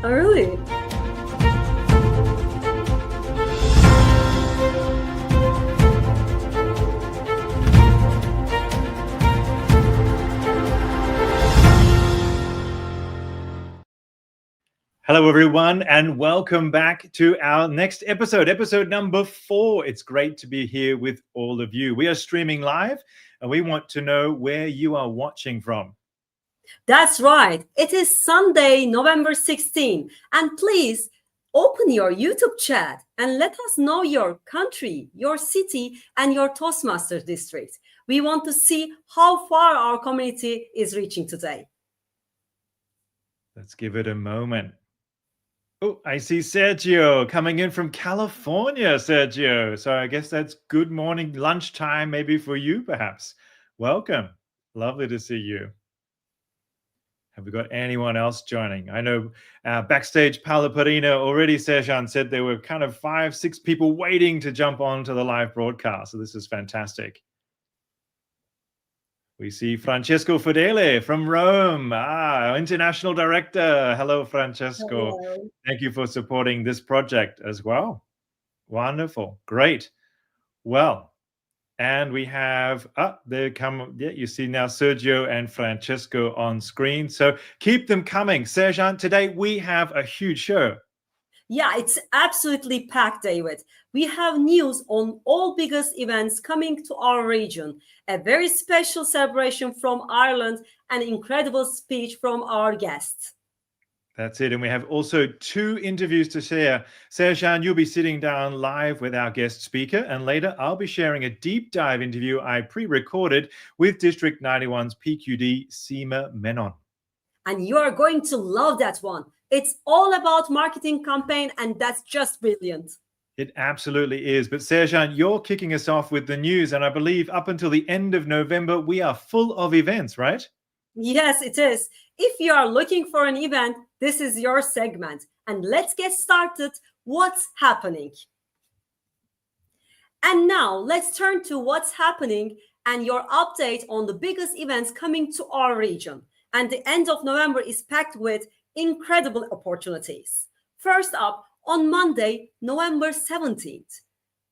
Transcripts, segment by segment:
Oh, really? Hello, everyone, and welcome back to our next episode number 4. It's great to be here with all of you. We are streaming live, and we want to know where you are watching from. That's right. It is Sunday, November 16. And please open your YouTube chat and let us know your country, your city, and your Toastmasters district. We want to see how far our community is reaching today. Let's give it a moment. Oh, I see Sergio coming in from California, Sergio. So I guess that's good morning, lunchtime, maybe for you, perhaps. Welcome. Lovely to see you. Have we got anyone else joining? I know backstage, Paolo Perina, already Sercan said there were kind of 5-6 people waiting to jump onto the live broadcast. So this is fantastic. We see Francesco Fedele from Rome, international director. Hello, Francesco. Hello. Thank you for supporting this project as well. Wonderful. Great. Well, and we have, you see now Sergio and Francesco on screen. So keep them coming. Sercan, today we have a huge show. Yeah, it's absolutely packed, David. We have news on all biggest events coming to our region, a very special celebration from Ireland, an incredible speech from our guests. That's it. And we have also 2 interviews to share. Sercan, you'll be sitting down live with our guest speaker. And later, I'll be sharing a deep dive interview I pre-recorded with District 91's PQD, Seema Menon. And you are going to love that one. It's all about marketing campaign, and that's just brilliant. It absolutely is. But Sercan, you're kicking us off with the news. And I believe up until the end of November, we are full of events, right? Yes, it is. If you are looking for an event, this is your segment. And let's get started. What's happening? And now let's turn to what's happening and your update on the biggest events coming to our region. And the end of November is packed with incredible opportunities. First up, on Monday, November 17th.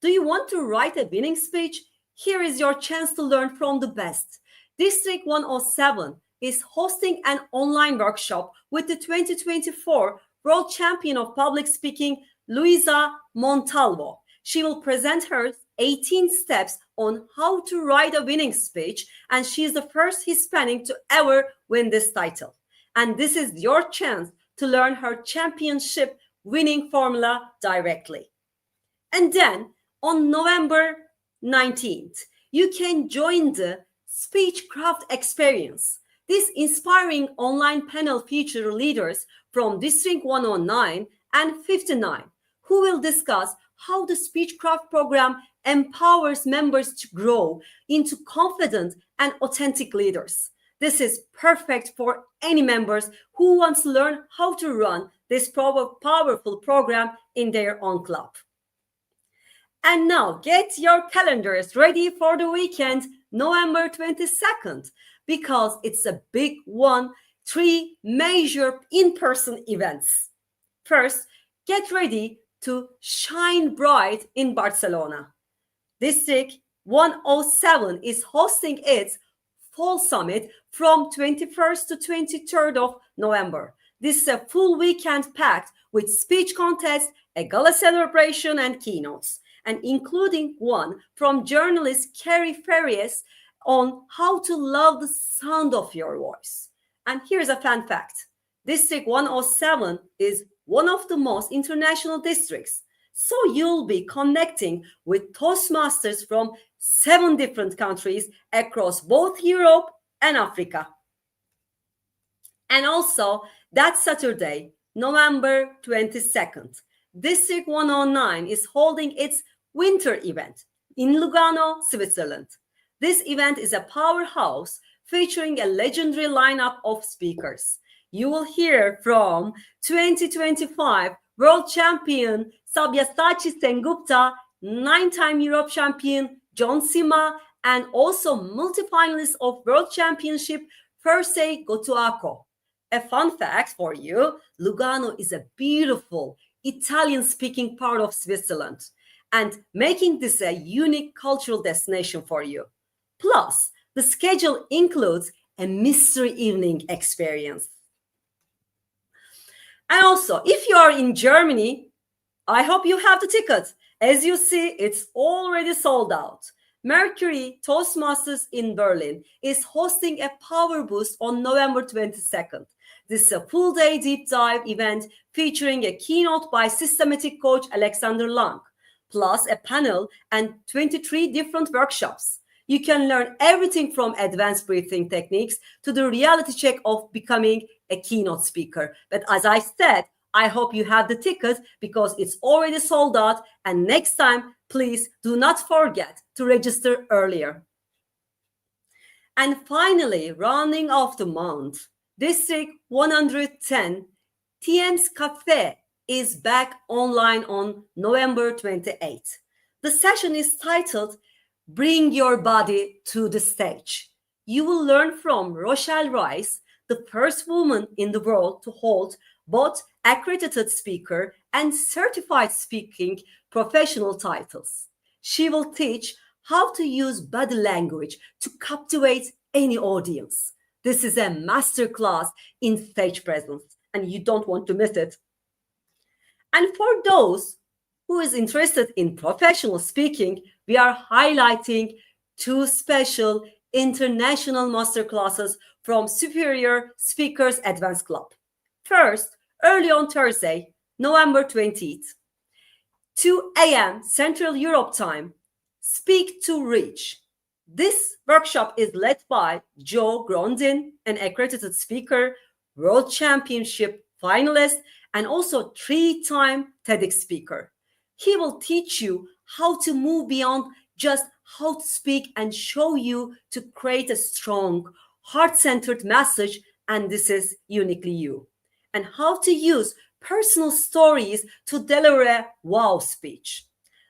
Do you want to write a winning speech? Here is your chance to learn from the best. District 107 is hosting an online workshop with the 2024 World Champion of Public Speaking, Luisa Montalvo. She will present her 18 steps on how to write a winning speech, and she is the first Hispanic to ever win this title. And this is your chance to learn her championship winning formula directly. And then on November 19th, you can join the Speechcraft Experience. This inspiring online panel features leaders from District 109 and 59 who will discuss how the Speechcraft program empowers members to grow into confident and authentic leaders. This is perfect for any members who want to learn how to run this powerful program in their own club. And now get your calendars ready for the weekend, November 22nd, because it's a big one, 3 major in-person events. First, get ready to shine bright in Barcelona. District 107 is hosting its Fall Summit from 21st to 23rd of November. This is a full weekend packed with speech contests, a gala celebration, and keynotes, and including one from journalist Carrie Ferries on how to love the sound of your voice. And here's a fun fact. District 107 is one of the most international districts. So you'll be connecting with Toastmasters from 7 different countries across both Europe and Africa. And also, that Saturday, November 22nd, District 109 is holding its winter event in Lugano, Switzerland. This event is a powerhouse featuring a legendary lineup of speakers. You will hear from 2025 World Champion Sabyasachi Sengupta, 9-time Europe Champion John Seema, and also multi-finalists of World Championship Persei Gotuako. A fun fact for you, Lugano is a beautiful Italian-speaking part of Switzerland, and making this a unique cultural destination for you. Plus, the schedule includes a mystery evening experience. And also, if you are in Germany, I hope you have the ticket. As you see, it's already sold out. Mercury Toastmasters in Berlin is hosting a power boost on November 22nd. This is a full-day deep dive event featuring a keynote by systematic coach Alexander Lang, plus a panel and 23 different workshops. You can learn everything from advanced breathing techniques to the reality check of becoming a keynote speaker. But as I said, I hope you have the ticket because it's already sold out. And next time, please do not forget to register earlier. And finally, rounding off the month, District 110 TM's Cafe is back online on November 28th. The session is titled Bring Your Body to the Stage. You will learn from Rochelle Rice, the first woman in the world to hold both accredited speaker and certified speaking professional titles. She will teach how to use body language to captivate any audience. This is a masterclass in stage presence, and you don't want to miss it. And for those who is interested in professional speaking, we are highlighting two special international masterclasses from Superior Speakers Advanced Club. First, early on Thursday, November 20th, 2 a.m. Central Europe time, Speak to Reach. This workshop is led by Joe Grondin, an accredited speaker, World Championship finalist, and also 3-time TEDx speaker. He will teach you how to move beyond just how to speak and show you to create a strong, heart-centered message, and this is uniquely you, and how to use personal stories to deliver a wow speech.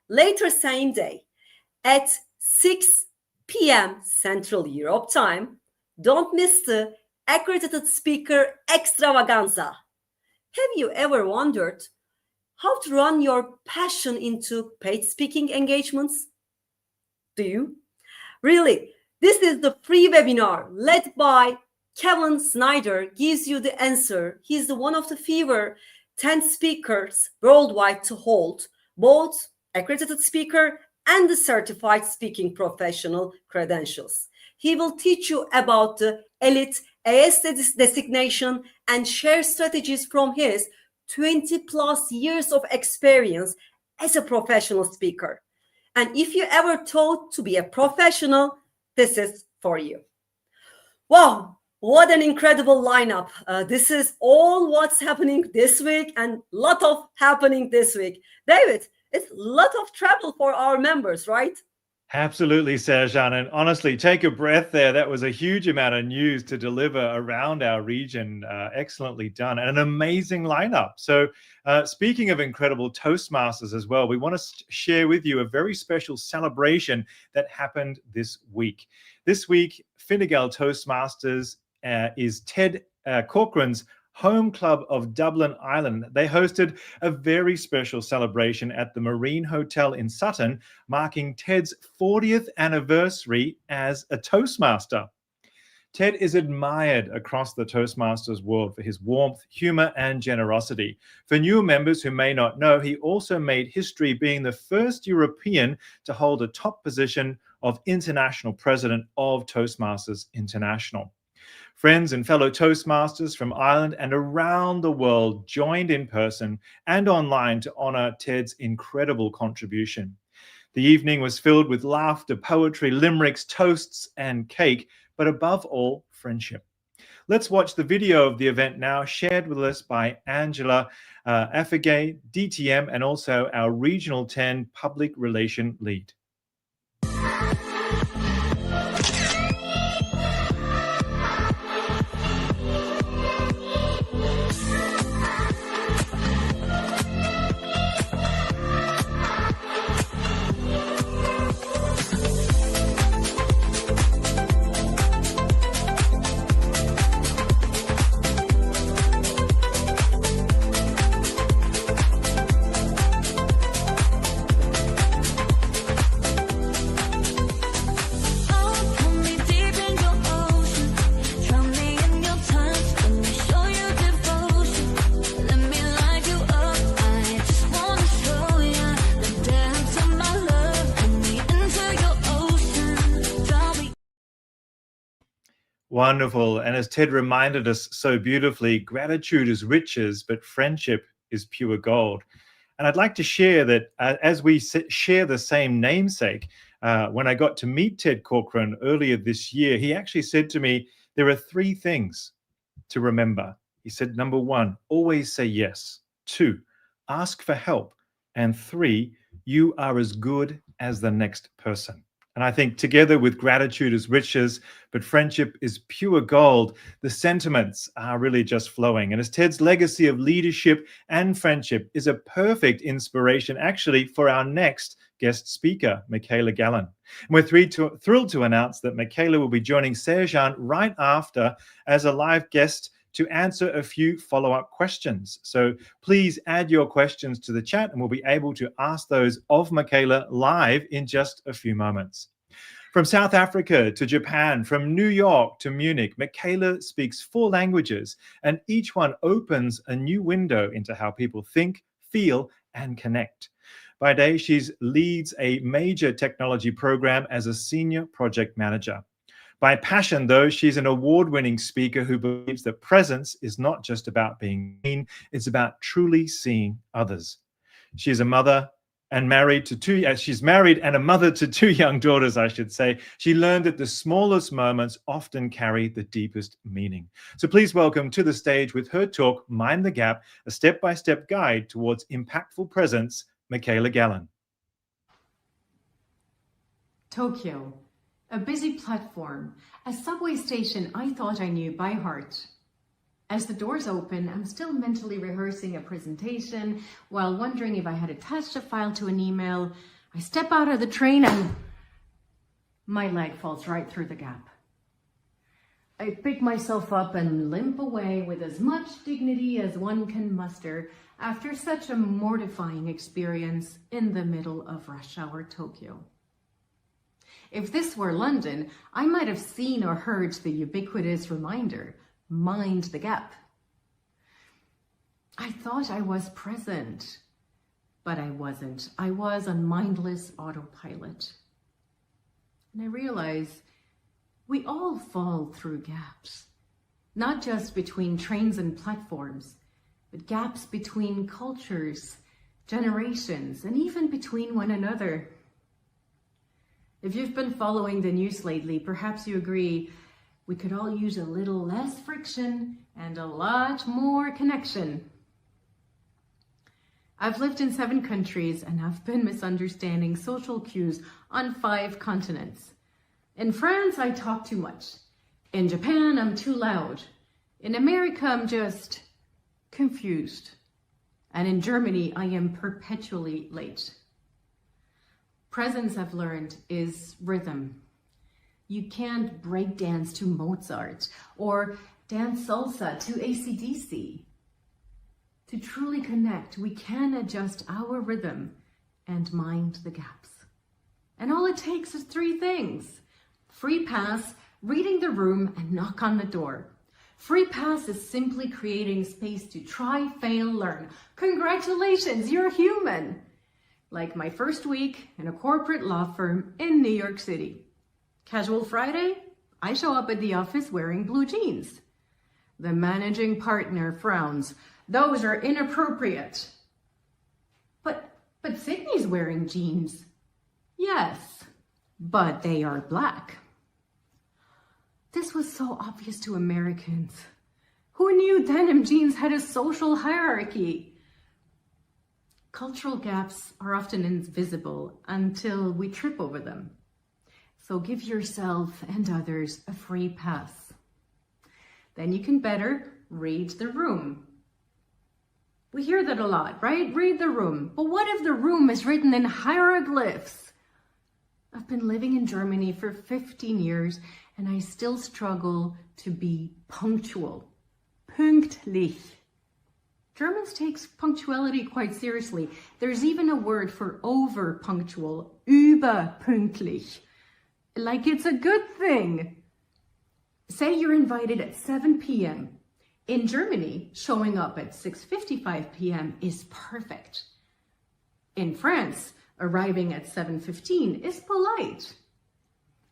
Later same day, at 6 p.m. Central Europe time, don't miss the accredited speaker extravaganza. Have you ever wondered how to run your passion into paid speaking engagements? Do you? Really, this is the free webinar led by Kevin Snyder gives you the answer. He's the one of the fewer 10 speakers worldwide to hold both accredited speaker and the certified speaking professional credentials. He will teach you about the elite AS designation and share strategies from his 20 plus years of experience as a professional speaker. And if you ever thought to be a professional, this is for you. Wow, what an incredible lineup. This is all what's happening this week and a lot of happening this week. David, it's a lot of travel for our members, right? Absolutely, Sercan. And honestly, take a breath there. That was a huge amount of news to deliver around our region. Excellently done. And an amazing lineup. So speaking of incredible Toastmasters as well, we want to share with you a very special celebration that happened this week. This week, Finnegal Toastmasters is Ted Corcoran's home club of Dublin, Ireland. They hosted a very special celebration at the Marine Hotel in Sutton, marking Ted's 40th anniversary as a Toastmaster. Ted is admired across the Toastmasters world for his warmth, humor, and generosity. For new members who may not know, he also made history being the first European to hold a top position of international president of Toastmasters International. Friends and fellow Toastmasters from Ireland and around the world joined in person and online to honor Ted's incredible contribution. The evening was filled with laughter, poetry, limericks, toasts, and cake, but above all, friendship. Let's watch the video of the event now, shared with us by Angela Affagay, DTM, and also our Regional 10 Public Relation Lead. Wonderful. And as Ted reminded us so beautifully, gratitude is riches, but friendship is pure gold. And I'd like to share that as we share the same namesake, when I got to meet Ted Corcoran earlier this year, he actually said to me, there are 3 things to remember. He said, number 1, always say yes. 2, ask for help. And 3, you are as good as the next person. And I think together with gratitude is riches, but friendship is pure gold, the sentiments are really just flowing. And as Ted's legacy of leadership and friendship is a perfect inspiration actually for our next guest speaker, Mikaela Gallon. And we're thrilled to announce that Mikaela will be joining Sercan right after as a live guest to answer a few follow-up questions. So please add your questions to the chat and we'll be able to ask those of Mikaela live in just a few moments. From South Africa to Japan, from New York to Munich, Mikaela speaks 4 languages and each one opens a new window into how people think, feel, and connect. By day, she leads a major technology program as a senior project manager. By passion, though, she's an award-winning speaker who believes that presence is not just about being seen, it's about truly seeing others. She's a mother and married to 2, she's married and a mother to 2 young daughters, I should say. She learned that the smallest moments often carry the deepest meaning. So please welcome to the stage with her talk, Mind the Gap, a step-by-step guide towards impactful presence, Mikaela Gallon. Tokyo. A busy platform, a subway station I thought I knew by heart. As the doors open, I'm still mentally rehearsing a presentation while wondering if I had attached a file to an email. I step out of the train and my leg falls right through the gap. I pick myself up and limp away with as much dignity as one can muster after such a mortifying experience in the middle of rush hour Tokyo. If this were London, I might have seen or heard the ubiquitous reminder, mind the gap. I thought I was present, but I wasn't. I was on mindless autopilot. And I realize we all fall through gaps, not just between trains and platforms, but gaps between cultures, generations, and even between one another. If you've been following the news lately, perhaps you agree we could all use a little less friction and a lot more connection. I've lived in 7 countries and I've been misunderstanding social cues on 5 continents. In France, I talk too much. In Japan, I'm too loud. In America, I'm just confused. And in Germany, I am perpetually late. Presence, I've learned, is rhythm. You can't break dance to Mozart or dance salsa to AC/DC. To truly connect, we can adjust our rhythm and mind the gaps. And all it takes is 3 things. Free pass, reading the room, and knock on the door. Free pass is simply creating space to try, fail, learn. Congratulations, you're human. Like my first week in a corporate law firm in New York City. Casual Friday, I show up at the office wearing blue jeans. The managing partner frowns. Those are inappropriate. But Sydney's wearing jeans. Yes, but they are black. This was so obvious to Americans. Who knew denim jeans had a social hierarchy? Cultural gaps are often invisible until we trip over them. So give yourself and others a free pass. Then you can better read the room. We hear that a lot, right? Read the room. But what if the room is written in hieroglyphs? I've been living in Germany for 15 years and I still struggle to be punctual. Pünktlich. Germans take punctuality quite seriously. There's even a word for over punctual, überpünktlich. Like it's a good thing. Say you're invited at 7 p.m. In Germany, showing up at 6:55 p.m. is perfect. In France, arriving at 7:15 is polite.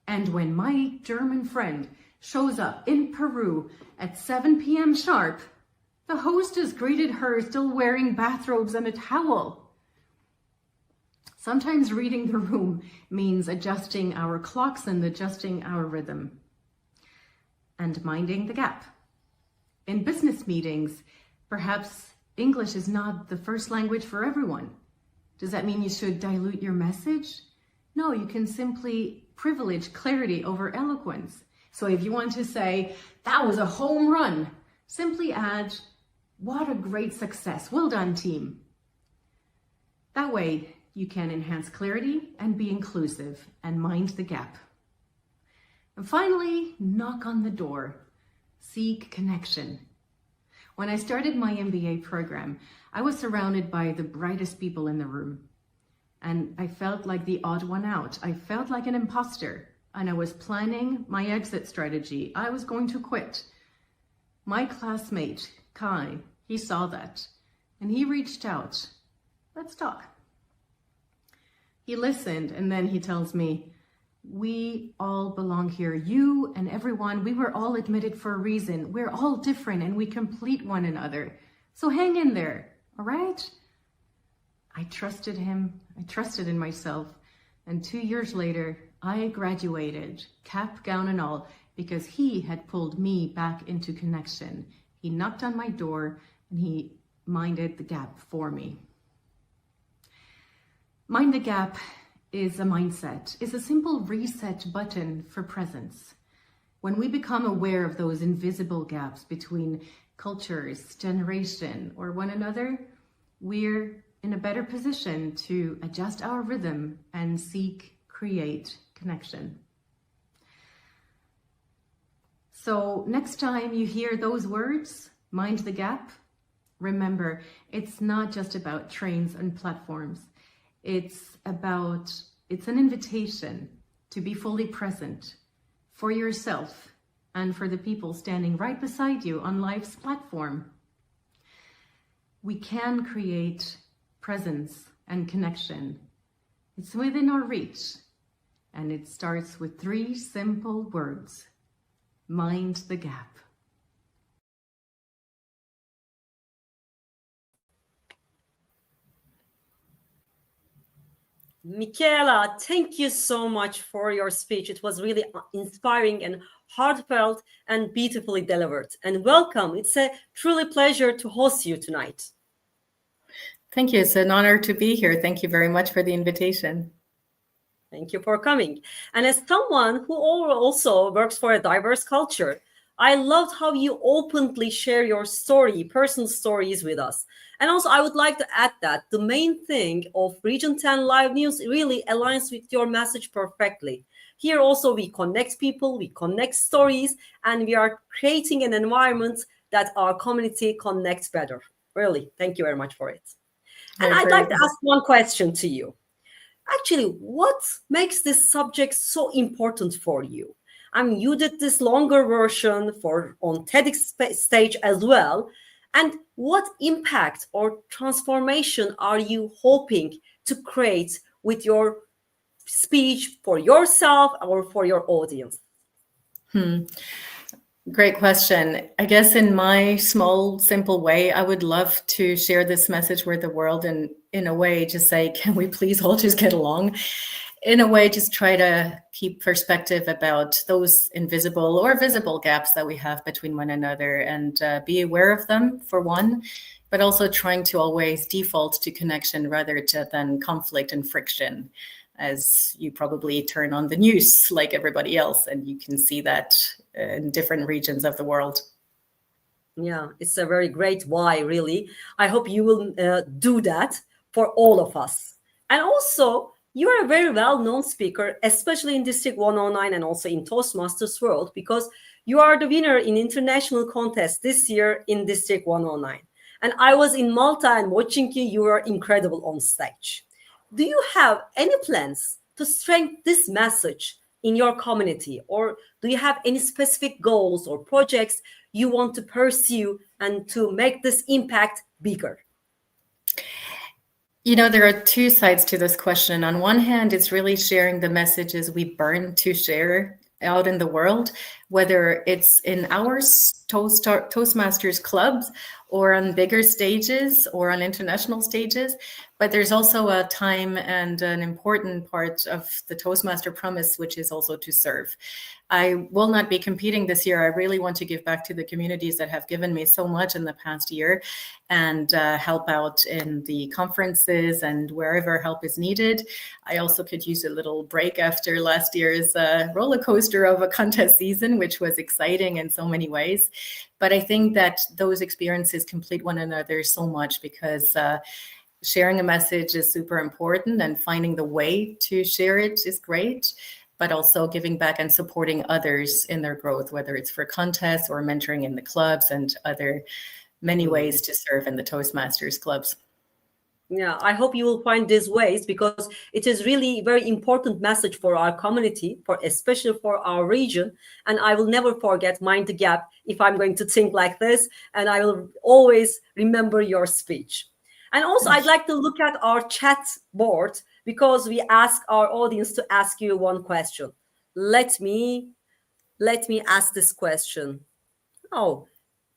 And when my German friend shows up in Peru at 7 p.m. sharp, the hostess greeted her still wearing bathrobes and a towel. Sometimes reading the room means adjusting our clocks and adjusting our rhythm. And minding the gap. In business meetings, perhaps English is not the first language for everyone. Does that mean you should dilute your message? No, you can simply privilege clarity over eloquence. So if you want to say, that was a home run, simply add, what a great success. Well done, team. That way, you can enhance clarity and be inclusive and mind the gap. And finally, knock on the door. Seek connection. When I started my MBA program, I was surrounded by the brightest people in the room. And I felt like the odd one out. I felt like an imposter. And I was planning my exit strategy. I was going to quit. My classmate, Kai, he saw that. And he reached out. Let's talk. He listened, and then he tells me, we all belong here. You and everyone, we were all admitted for a reason. We're all different and we complete one another. So hang in there, all right? I trusted him. I trusted in myself. And 2 years later, I graduated, cap, gown, and all, because he had pulled me back into connection. He knocked on my door and he minded the gap for me. Mind the gap is a mindset, is a simple reset button for presence. When we become aware of those invisible gaps between cultures, generation, or one another, we're in a better position to adjust our rhythm and seek, create connection. So next time you hear those words, mind the gap, remember, it's not just about trains and platforms. It's an invitation to be fully present for yourself and for the people standing right beside you on life's platform. We can create presence and connection. It's within our reach, and it starts with 3 simple words. Mind the gap. Mikaela, thank you so much for your speech. It was really inspiring and heartfelt and beautifully delivered. And welcome. It's a truly pleasure to host you tonight. Thank you. It's an honor to be here. Thank you very much for the invitation. Thank you for coming. And as someone who also works for a diverse culture, I loved how you openly share your story, personal stories with us. And also, I would like to add that the main thing of Region 10 Live News really aligns with your message perfectly. Here also, we connect people, we connect stories, and we are creating an environment that our community connects better. Really, thank you very much for it. And I'd like to ask one question to you. Actually, what makes this subject so important for you? I mean, you did this longer version on TEDx stage as well. And what impact or transformation are you hoping to create with your speech for yourself or for your audience? Great question. I guess in my small, simple way, I would love to share this message with the world and in a way just say, can we please all just get along? In a way, just try to keep perspective about those invisible or visible gaps that we have between one another and be aware of them, for one, but also trying to always default to connection rather than conflict and friction, as you probably turn on the news like everybody else, and you can see that in different regions of the world. Yeah, it's a very great why, really. I hope you will do that for all of us. And also, you are a very well-known speaker, especially in District 109 and also in Toastmasters world, because you are the winner in international contest this year in District 109. And I was in Malta and watching you, you were incredible on stage. Do you have any plans to strengthen this message in your community? Or do you have any specific goals or projects you want to pursue and to make this impact bigger? You know, there are 2 sides to this question. On one hand, it's really sharing the messages we burn to share out in the world whether it's in our Toastmasters clubs or on bigger stages or on international stages. But there's also a time and an important part of the Toastmaster promise, which is also to serve. I will not be competing this year. I really want to give back to the communities that have given me so much in the past year and help out in the conferences and wherever help is needed. I also could use a little break after last year's roller coaster of a contest season, which was exciting in so many ways. But I think that those experiences complete one another so much, because sharing a message is super important, and finding the way to share it is great, but also giving back and supporting others in their growth, whether it's for contests or mentoring in the clubs and other many ways to serve in the Toastmasters clubs. Yeah, I hope you will find these ways, because it is really a very important message for our community, especially for our region. And I will never forget Mind the Gap if I'm going to think like this, and I will always remember your speech. And also, I'd like to look at our chat board, because we ask our audience to ask you one question. Let me ask this question. Oh,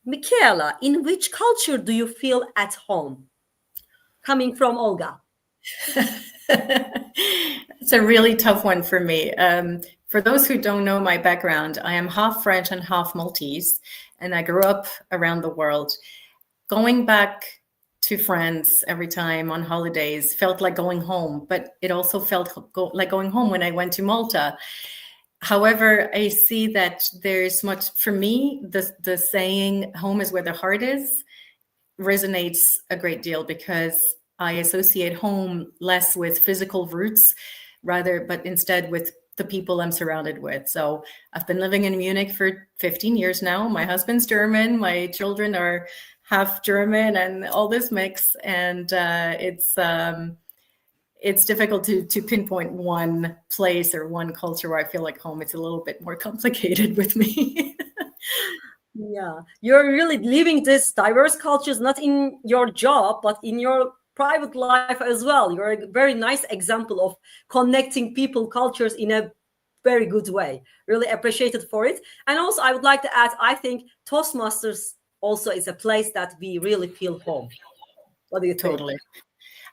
Mikaela, in which culture do you feel at home? Coming from Olga. It's a really tough one for me. For those who don't know my background, I am half French and half Maltese, and I grew up around the world. Going back to France every time on holidays felt like going home, but it also felt like going home when I went to Malta. However, I see that there's much, for me, the saying home is where the heart is resonates a great deal, because I associate home less with physical roots but instead with the people I'm surrounded with. So I've been living in Munich for 15 years now. My husband's German, my children are half German, and all this mix. And it's difficult to pinpoint one place or one culture where I feel like home. It's a little bit more complicated with me. Yeah, you're really living this diverse cultures, not in your job, but in your private life as well. You're a very nice example of connecting people, cultures in a very good way. Really appreciated for it. And also, I would like to add, I think Toastmasters also is a place that we really feel home. What do you think? Totally.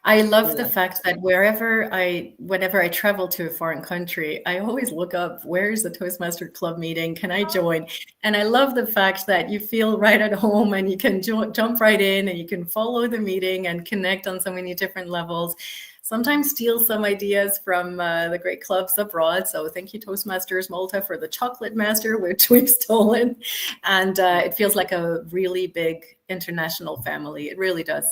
I love the fact that whenever I travel to a foreign country, I always look up, where's the Toastmaster Club meeting? Can I join? And I love the fact that you feel right at home, and you can jump right in, and you can follow the meeting and connect on so many different levels. Sometimes steal some ideas from the great clubs abroad. So thank you, Toastmasters Malta, for the chocolate master, which we've stolen. And it feels like a really big international family. It really does.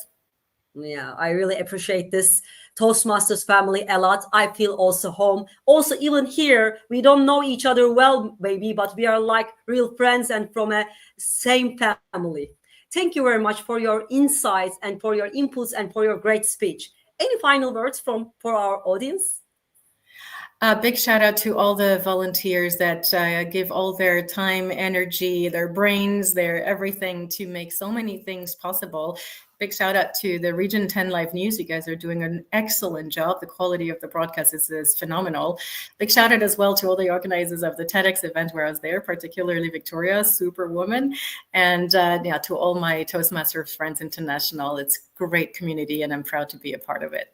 Yeah, I really appreciate this Toastmasters family a lot. I feel also home. Also, even here, we don't know each other well, maybe, but we are like real friends and from a same family. Thank you very much for your insights and for your inputs and for your great speech. Any final words for our audience? A big shout out to all the volunteers that give all their time, energy, their brains, their everything to make so many things possible. Big shout out to the Region 10 Live News. You guys are doing an excellent job. The quality of the broadcast is phenomenal. Big shout out as well to all the organizers of the TEDx event where I was there, particularly Victoria, superwoman. And to all my Toastmasters Friends International. It's a great community, and I'm proud to be a part of it.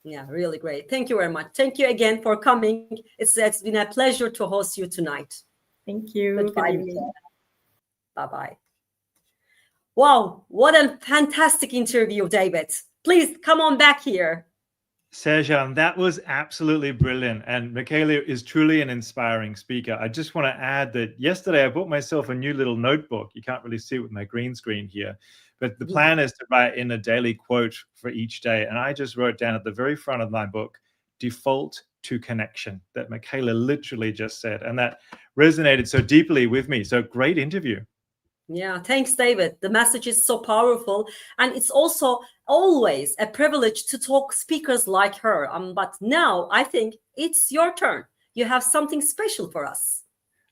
Yeah, really great. Thank you very much. Thank you again for coming. It's been a pleasure to host you tonight. Thank you. Goodbye. Bye-bye. Wow, what a fantastic interview, David. Please come on back here. Sercan, that was absolutely brilliant. And Mikaela is truly an inspiring speaker. I just want to add that yesterday I bought myself a new little notebook. You can't really see it with my green screen here. But the plan is to write in a daily quote for each day. And I just wrote down at the very front of my book, default to connection, that Mikaela literally just said. And that resonated so deeply with me. So great interview. Yeah, thanks, David. The message is so powerful. And it's also always a privilege to talk speakers like her. But now I think it's your turn. You have something special for us.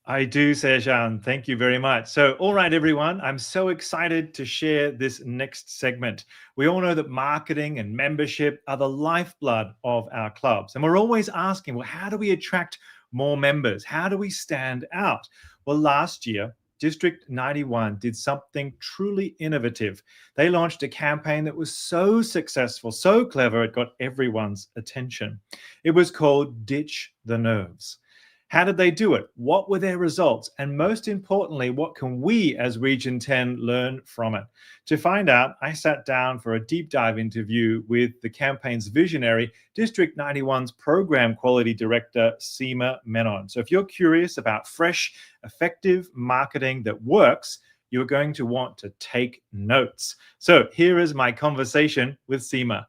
I do, Sercan. Thank you very much. So, all right, everyone, I'm so excited to share this next segment. We all know that marketing and membership are the lifeblood of our clubs. And we're always asking, well, how do we attract more members? How do we stand out? Well, last year, District 91 did something truly innovative. They launched a campaign that was so successful, so clever, it got everyone's attention. It was called Ditch the Nerves. How did they do it? What were their results? And most importantly, what can we as Region 10 learn from it? To find out, I sat down for a deep dive interview with the campaign's visionary, District 91's Program Quality Director, Seema Menon. So if you're curious about fresh, effective marketing that works, you're going to want to take notes. So here is my conversation with Seema.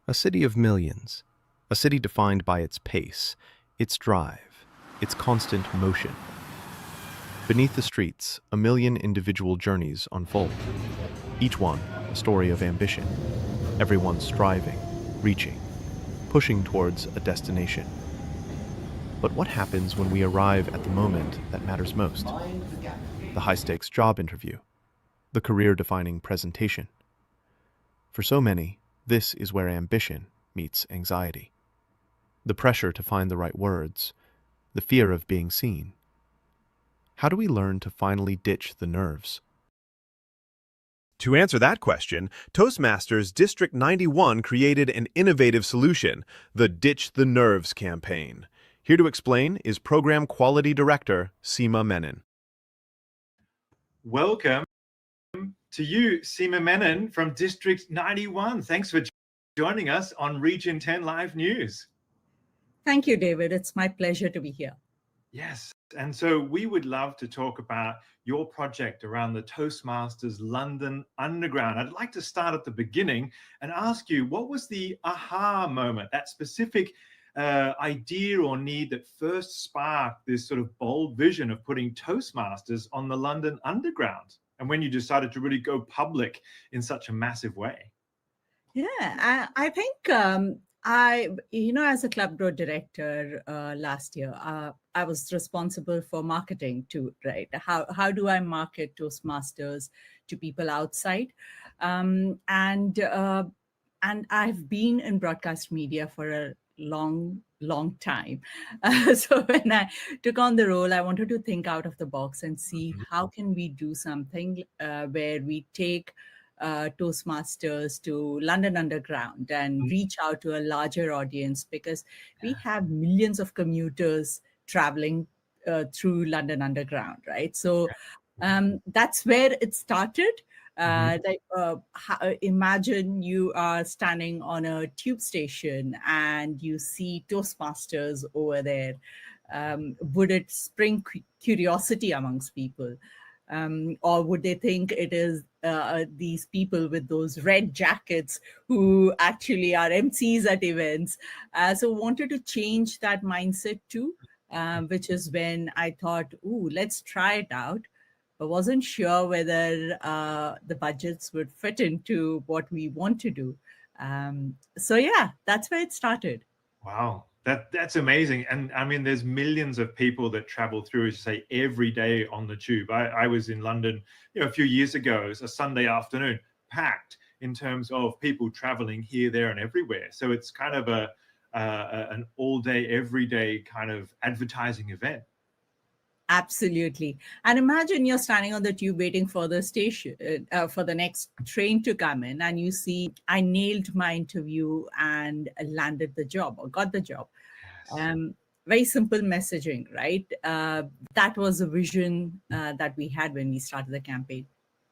A city of millions. A city defined by its pace, its drive, its constant motion. Beneath the streets, a million individual journeys unfold. Each one a story of ambition. Everyone striving, reaching, pushing towards a destination. But what happens when we arrive at the moment that matters most? The high-stakes job interview, the career-defining presentation. For so many, this is where ambition meets anxiety. The pressure to find the right words, the fear of being seen. How do we learn to finally ditch the nerves? To answer that question, Toastmasters District 91 created an innovative solution, the Ditch the Nerves campaign. Here to explain is Program Quality Director Seema Menon. Welcome to you, Seema Menon from District 91. Thanks for joining us on Region 10 Live News. Thank you, David. It's my pleasure to be here. Yes. And so we would love to talk about your project around the Toastmasters London Underground. I'd like to start at the beginning and ask you, what was the aha moment, that specific idea or need that first sparked this sort of bold vision of putting Toastmasters on the London Underground? And when you decided to really go public in such a massive way? Yeah, I think as a club road director last year, I was responsible for marketing too, right? How do I market Toastmasters to people outside? And I've been in broadcast media for a long time. So when I took on the role, I wanted to think out of the box and see how can we do something where we take Toastmasters to London Underground and reach out to a larger audience, because we have millions of commuters traveling through London Underground, right? So that's where it started. Imagine you are standing on a tube station and you see Toastmasters over there. Would it spring curiosity amongst people? Or would they think it is these people with those red jackets who actually are MCs at events? So wanted to change that mindset too, which is when I thought, let's try it out. But wasn't sure whether the budgets would fit into what we want to do. So yeah, that's where it started. Wow. That's amazing. And I mean, there's millions of people that travel through, as you say, every day on the tube. I was in London, a few years ago. It was a Sunday afternoon, packed in terms of people traveling here, there, and everywhere. So it's kind of an all day, every day kind of advertising event. Absolutely. And imagine you're standing on the tube waiting for the station, for the next train to come in, and you see, I nailed my interview and landed the job or got the job. Yes. Very simple messaging, right? That was a vision that we had when we started the campaign.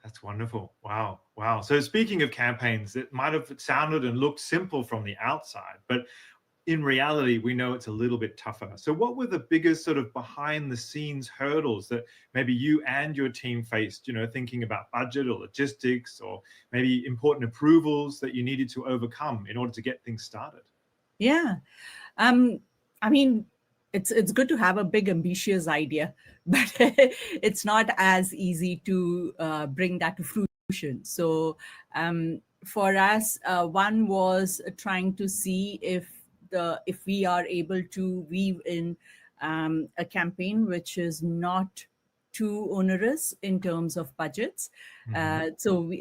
That's wonderful. Wow. So speaking of campaigns, it might have sounded and looked simple from the outside, but in reality, we know it's a little bit tougher. So what were the biggest sort of behind the scenes hurdles that maybe you and your team faced, thinking about budget or logistics, or maybe important approvals that you needed to overcome in order to get things started? Yeah. I mean, it's good to have a big ambitious idea, but it's not as easy to bring that to fruition. So for us, one was trying to see if we are able to weave in a campaign which is not too onerous in terms of budgets. So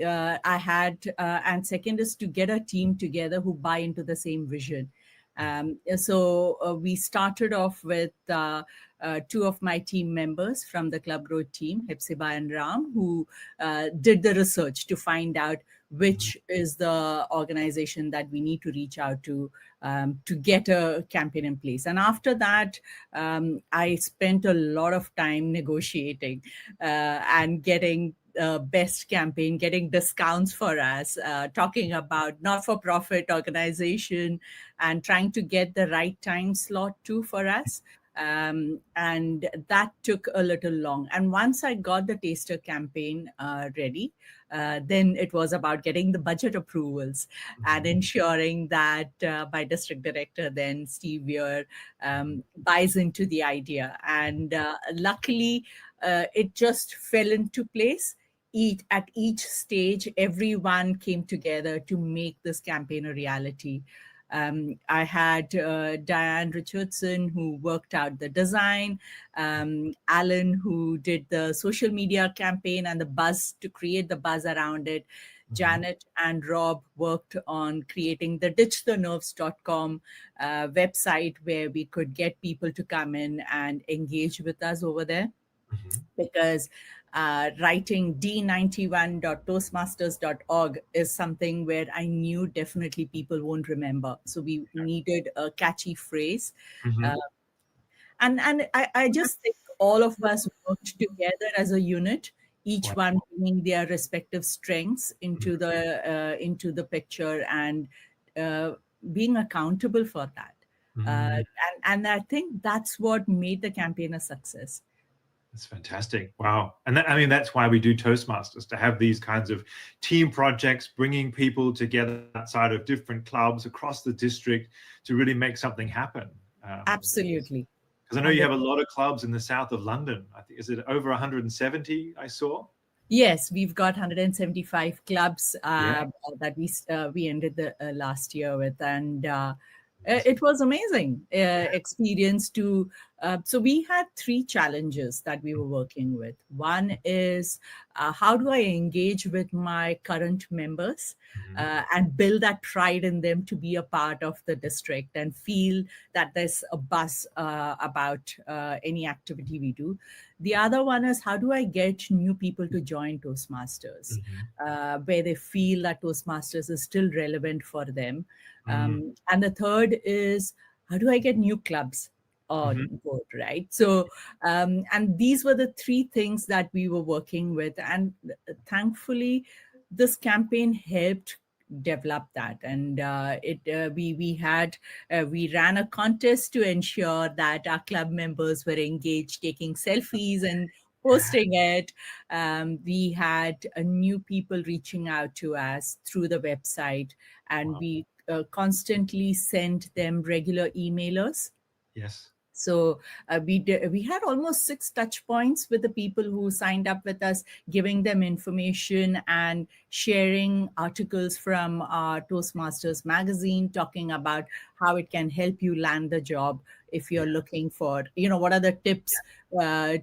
I had, and second is to get a team together who buy into the same vision. So we started off with two of my team members from the Club Growth team, Hepzibah and Ram, who did the research to find out which is the organization that we need to reach out to get a campaign in place. And after that, I spent a lot of time negotiating and getting best campaign, getting discounts for us, talking about not-for-profit organization and trying to get the right time slot too for us. And that took a little long. And once I got the taster campaign ready, then it was about getting the budget approvals and ensuring that my district director, then Steve Weir, buys into the idea. And luckily, it just fell into place. At each stage, everyone came together to make this campaign a reality. I had Diane Richardson, who worked out the design, Alan, who did the social media campaign and the buzz to create the buzz around it. Janet and Rob worked on creating the ditchthenerves.com website where we could get people to come in and engage with us over there. Because writing d91.toastmasters.org is something where I knew definitely people won't remember. So we needed a catchy phrase. And I just think all of us worked together as a unit, each one bringing their respective strengths into the picture and being accountable for that. And I think that's what made the campaign a success. That's fantastic. Wow. And I mean, that's why we do Toastmasters, to have these kinds of team projects, bringing people together outside of different clubs across the district to really make something happen. Absolutely. Because I know you have a lot of clubs in the south of London. I think, is it over 170 I saw? Yes, we've got 175 clubs that we ended the last year with. And it was amazing experience to so we had three challenges that we were working with. One is how do I engage with my current members and build that pride in them to be a part of the district and feel that there's a buzz about any activity we do. The other one is how do I get new people to join Toastmasters where they feel that Toastmasters is still relevant for them. And the third is how do I get new clubs on board, right? So, and these were the three things that we were working with. And thankfully, this campaign helped develop that. And we ran a contest to ensure that our club members were engaged, taking selfies and posting it. We had new people reaching out to us through the website, and we constantly sent them regular emailers. Yes. So we had almost 6 touch points with the people who signed up with us, giving them information and sharing articles from our Toastmasters magazine, talking about how it can help you land the job if you're looking for, what are the tips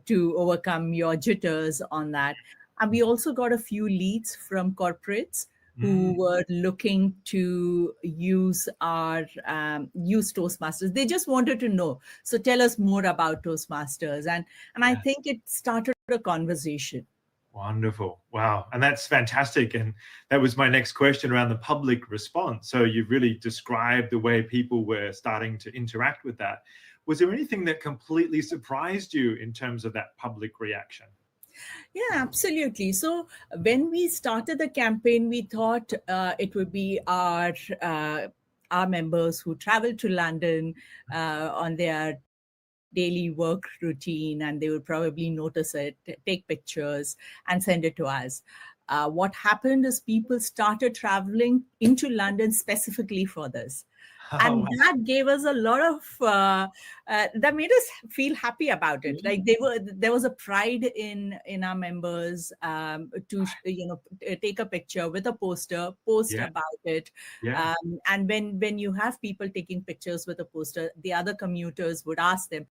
to overcome your jitters on that. And we also got a few leads from corporates who were looking to use Toastmasters. They just wanted to know. So tell us more about Toastmasters. And I think it started a conversation. Wonderful. Wow. And that's fantastic. And that was my next question around the public response. So you've really described the way people were starting to interact with that. Was there anything that completely surprised you in terms of that public reaction? Yeah, absolutely. So when we started the campaign, we thought it would be our members who travel to London on their daily work routine, and they would probably notice it, take pictures, and send it to us. What happened is people started traveling into London specifically for this. And that gave us a lot of that made us feel happy about it. Like there was a pride in our members to take a picture with a poster, post about it. And when you have people taking pictures with a poster, the other commuters would ask them,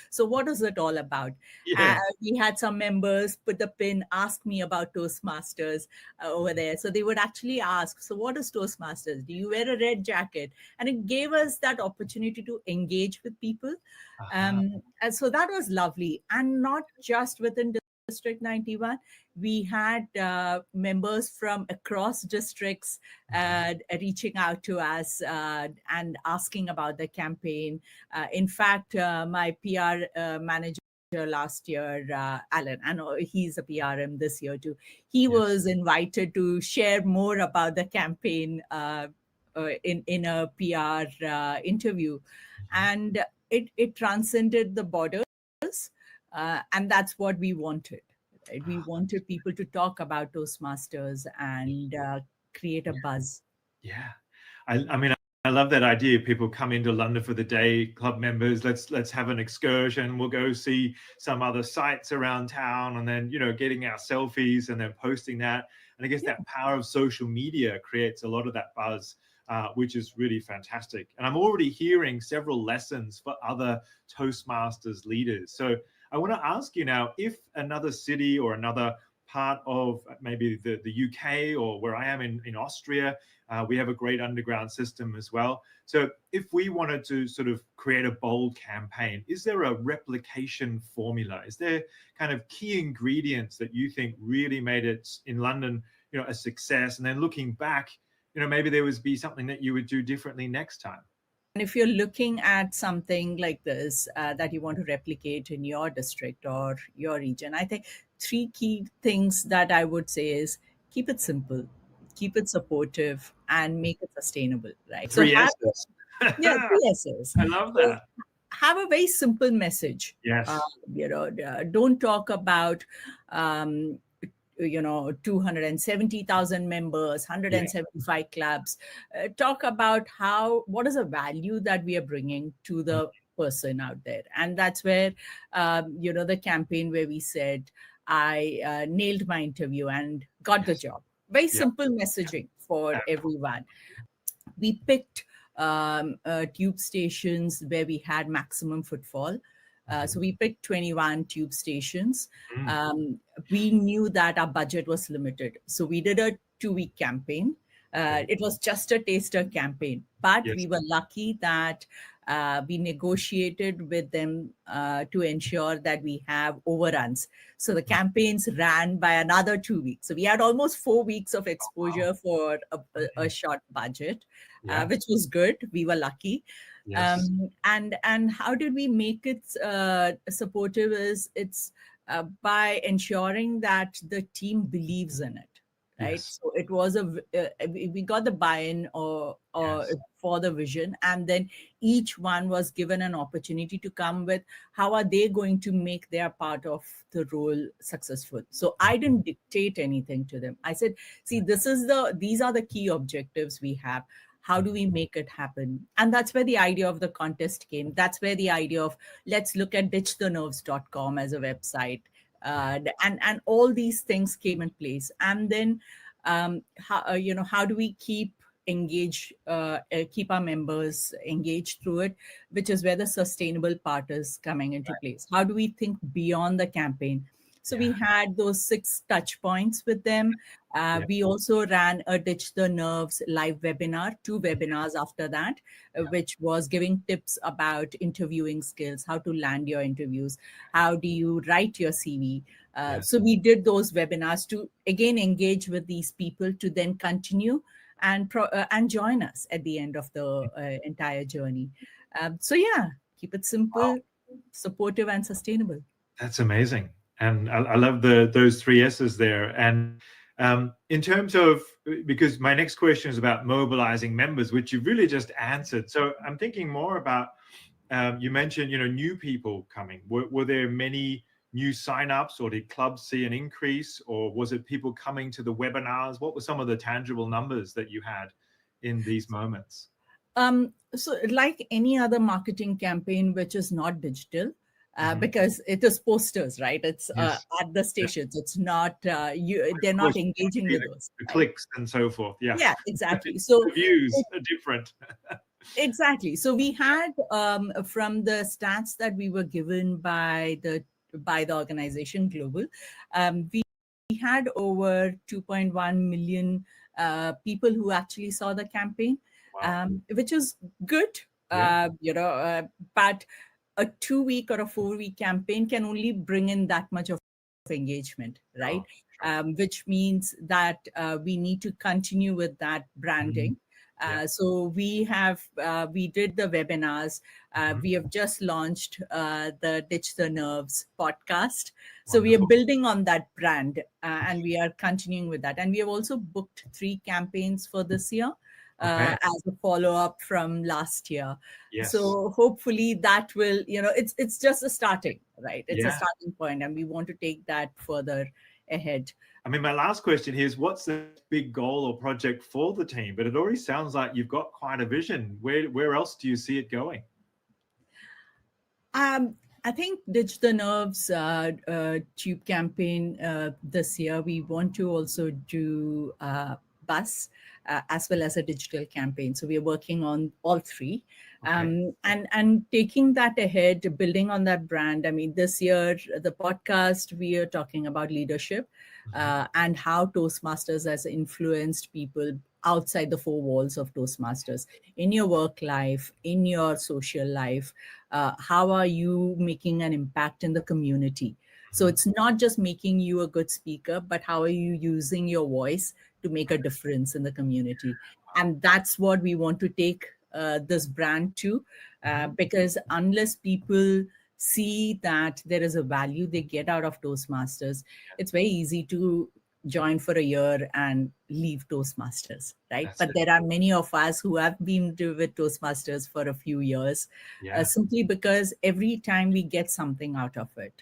So what is it all about? Yeah. We had some members put the pin, ask me about Toastmasters over there. So they would actually ask, so what is Toastmasters? Do you wear a red jacket? And it gave us that opportunity to engage with people. And so that was lovely. And not just within District 91, we had members from across districts reaching out to us and asking about the campaign. In fact, my PR manager last year, Alan, I know he's a PRM this year too. He was invited to share more about the campaign in a PR interview, and it transcended the borders, and that's what we wanted. Right? We wanted people to talk about Toastmasters and create a buzz. Yeah. I mean, I love that idea. People come into London for the day, club members, let's have an excursion. We'll go see some other sites around town, and then, getting our selfies and then posting that. And I guess that power of social media creates a lot of that buzz, which is really fantastic. And I'm already hearing several lessons for other Toastmasters leaders. So I want to ask you now, if another city or another part of maybe the UK or where I am in Austria, we have a great underground system as well. So if we wanted to sort of create a bold campaign, is there a replication formula? Is there kind of key ingredients that you think really made it in London, a success? And then looking back, maybe there would be something that you would do differently next time. And if you're looking at something like this that you want to replicate in your district or your region, I think 3 key things that I would say is keep it simple, keep it supportive, and make it sustainable, right? 3 S's. 3 S's. I love that. Have a very simple message. Yes. Don't talk about 270,000 members, 175 clubs. Talk about what is the value that we are bringing to the person out there. And that's where, the campaign where we said, I nailed my interview and got the job. Very simple messaging for everyone. We picked tube stations where we had maximum footfall. So we picked 21 tube stations. We knew that our budget was limited. So we did a 2-week campaign. It was just a taster campaign, but we were lucky that we negotiated with them to ensure that we have overruns. So the campaigns ran by another 2 weeks. So we had almost 4 weeks of exposure for a short budget, which was good. We were lucky. Yes. And how did we make it supportive? It's by ensuring that the team believes in it. Right. Yes. So it was we got the buy-in or for the vision, and then each one was given an opportunity to come with how are they going to make their part of the role successful. So I didn't dictate anything to them. I said, see, these are the key objectives we have. How do we make it happen? And that's where the idea of the contest came. That's where the idea of let's look at ditchthenerves.com as a website. And all these things came in place. And then how do we keep our members engaged through it, which is where the sustainable part is coming into place. How do we think beyond the campaign? So we had those 6 touch points with them. We also ran a Ditch the Nerves live webinar, 2 webinars after that, which was giving tips about interviewing skills, how to land your interviews, how do you write your CV. So we did those webinars to, again, engage with these people to then continue and join us at the end of the entire journey. Keep it simple, supportive, and sustainable. That's amazing. And I love those 3 S's there. And in terms of, because my next question is about mobilizing members, which you really just answered. So I'm thinking more about, you mentioned, new people coming. Were there many new signups, or did clubs see an increase, or was it people coming to the webinars? What were some of the tangible numbers that you had in these moments? So like any other marketing campaign, which is not digital, because it is posters, right? It's at the stations. It's not, they're not engaging with those. The clicks and so forth. Yeah. Yeah, exactly. So the views are different. Exactly. So we had from the stats that we were given by the organization Global, we had over 2.1 million people who actually saw the campaign, which is good. Yeah. But a 2-week or a 4-week campaign can only bring in that much of engagement, right? Which means that we need to continue with that branding. So we did the webinars. We have just launched the Ditch the Nerves podcast. So we are building on that brand, and we are continuing with that. And we have also booked 3 campaigns for this year as a follow-up from last year. Yes. So hopefully that will, it's just a starting, right? It's a starting point, and we want to take that further ahead. I mean, my last question here is, what's the big goal or project for the team? But it already sounds like you've got quite a vision. Where else do you see it going? I think Ditch the Nerves tube campaign this year. We want to also do bus as well as a digital campaign. So we are working on all 3. And taking that ahead, building on that brand. I mean, this year, the podcast, we are talking about leadership and how Toastmasters has influenced people outside the 4 walls of Toastmasters, in your work life, in your social life. How are you making an impact in the community? So it's not just making you a good speaker, but how are you using your voice to make a difference in the community? And that's what we want to take this brand to, because unless people see that there is a value they get out of Toastmasters, it's very easy to join for a year and leave Toastmasters, right? But there are many of us who have been with Toastmasters for a few years, simply because every time we get something out of it.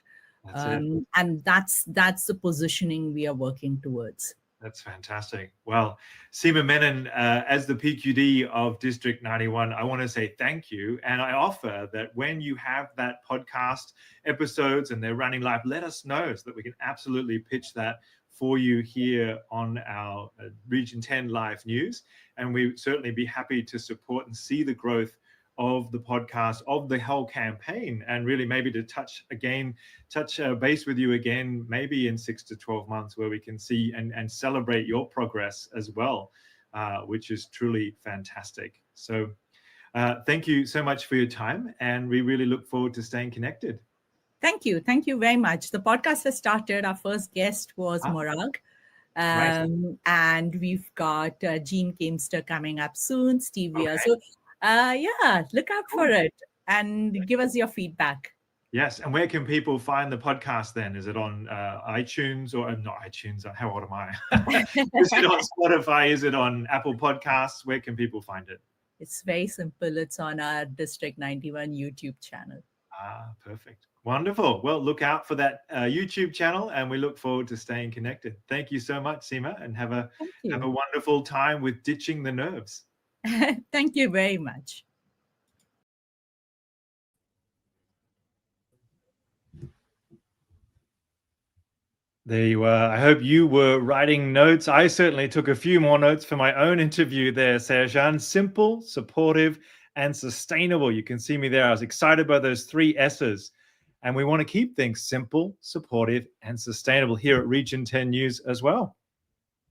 And that's the positioning we are working towards. That's fantastic. Well, Seema Menon, as the PQD of District 91, I want to say thank you. And I offer that when you have that podcast episodes and they're running live, let us know so that we can absolutely pitch that for you here on our Region 10 live news. And we'd certainly be happy to support and see the growth of the podcast, of the whole campaign, and really maybe to touch base with you again, maybe in 6 to 12 months, where we can see and celebrate your progress as well, which is truly fantastic. So thank you so much for your time, and we really look forward to staying connected. Thank you. Thank you very much. The podcast has started. Our first guest was Morag. And we've got Jean Kamester coming up soon, Stevia. So look out for it and give us your feedback. Yes. And where can people find the podcast then? Is it on iTunes or not iTunes? How old am I? Is it on Spotify? Is it on Apple Podcasts? Where can people find it? It's very simple. It's on our District 91 YouTube channel. Perfect. Wonderful. Well, look out for that YouTube channel, and we look forward to staying connected. Thank you so much, Seema, and have a wonderful time with Ditching the Nerves. Thank you very much. There you are. I hope you were writing notes. I certainly took a few more notes for my own interview there, Sercan. Simple, supportive, and sustainable. You can see me there. I was excited by those 3 S's. And we want to keep things simple, supportive, and sustainable here at Region 10 News as well.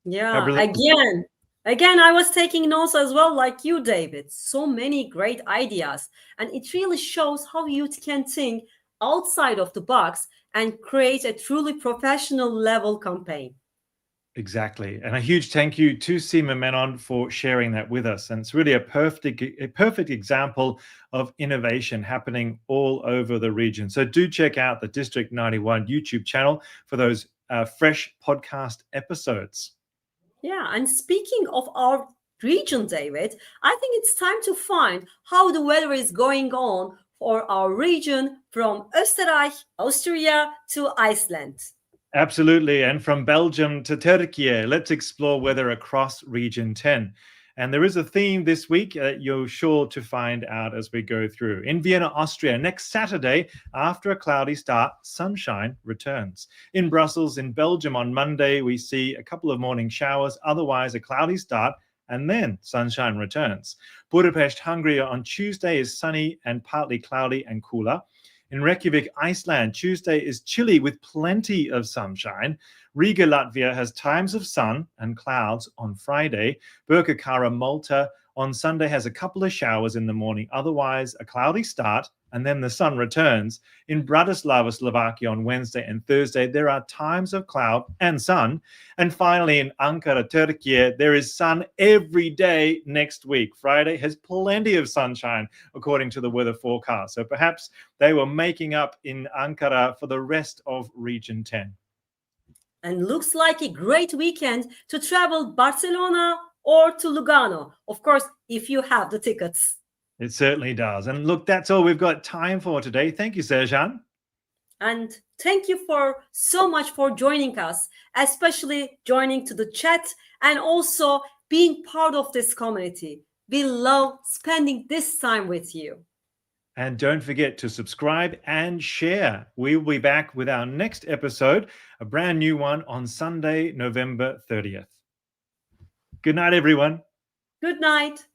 Yeah, again, I was taking notes as well, like you, David. So many great ideas. And it really shows how youth can think outside of the box and create a truly professional level campaign. Exactly. And a huge thank you to Seema Menon for sharing that with us. And it's really a perfect example of innovation happening all over the region. So do check out the District 91 YouTube channel for those fresh podcast episodes. Yeah, and speaking of our region, David, I think it's time to find how the weather is going on for our region from Österreich, Austria to Iceland. Absolutely. And from Belgium to Turkey, let's explore weather across Region 10. And there is a theme this week you're sure to find out as we go through. In Vienna, Austria, next Saturday, after a cloudy start, sunshine returns. In Brussels, in Belgium, on Monday, we see a couple of morning showers, otherwise a cloudy start and then sunshine returns. Budapest, Hungary on Tuesday is sunny and partly cloudy and cooler. In Reykjavik, Iceland, Tuesday is chilly with plenty of sunshine. Riga, Latvia has times of sun and clouds on Friday. Birkirkara, Malta on Sunday has a couple of showers in the morning, otherwise a cloudy start, and then the sun returns. In Bratislava, Slovakia on Wednesday and Thursday, there are times of cloud and sun. And finally, in Ankara, Turkey, there is sun every day next week. Friday has plenty of sunshine, according to the weather forecast. So perhaps they were making up in Ankara for the rest of Region 10. And looks like a great weekend to travel Barcelona or to Lugano. Of course, if you have the tickets. It certainly does. And look, that's all we've got time for today. Thank you, Sercan. And thank you so much for joining us, especially joining to the chat and also being part of this community. We love spending this time with you. And don't forget to subscribe and share. We will be back with our next episode, a brand new one on Sunday, November 30th. Good night, everyone. Good night.